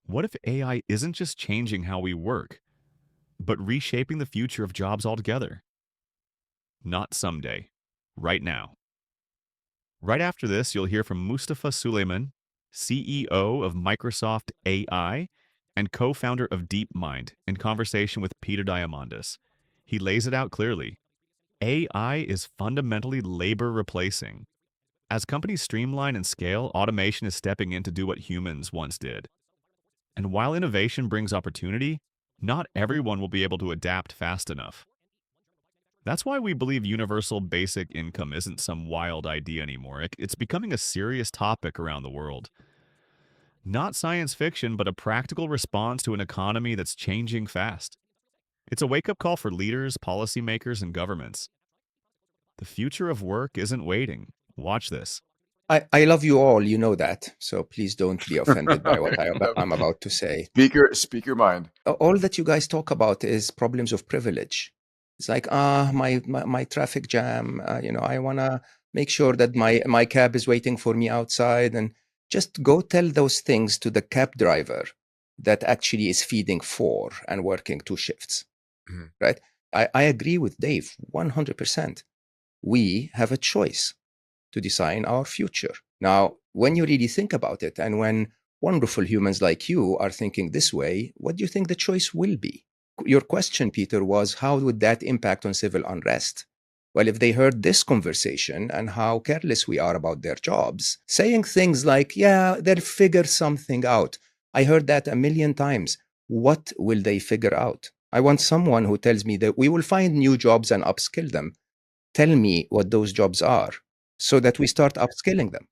What if AI isn't just changing how we work, but reshaping the future of jobs altogether? Not someday, right now. Right after this, you'll hear from Mustafa Suleyman, CEO of Microsoft AI and co founder of DeepMind, in conversation with Peter Diamandis. He lays it out clearly. AI is fundamentally labor replacing. As companies streamline and scale, automation is stepping in to do what humans once did. And while innovation brings opportunity, not everyone will be able to adapt fast enough. That's why we believe universal basic income isn't some wild idea anymore. It's becoming a serious topic around the world. Not science fiction, but a practical response to an economy that's changing fast. It's a wake up call for leaders, policymakers, and governments. The future of work isn't waiting. Watch this. I love you all, you know that. So please don't be offended by what I'm about to say. Speak your mind. All that you guys talk about is problems of privilege. It's like, my traffic jam, I want to make sure that my cab is waiting for me outside. And just go tell those things to the cab driver that actually is feeding 4 and working 2 shifts, right? I agree with Dave 100%. We have a choice to design our future. Now, when you really think about it, and when wonderful humans like you are thinking this way, what do you think the choice will be? Your question, Peter, was how would that impact on civil unrest? Well, if they heard this conversation and how careless we are about their jobs, saying things like, yeah, they'll figure something out. I heard that a million times. What will they figure out? I want someone who tells me that we will find new jobs and upskill them. Tell me what those jobs are so that we start upskilling them.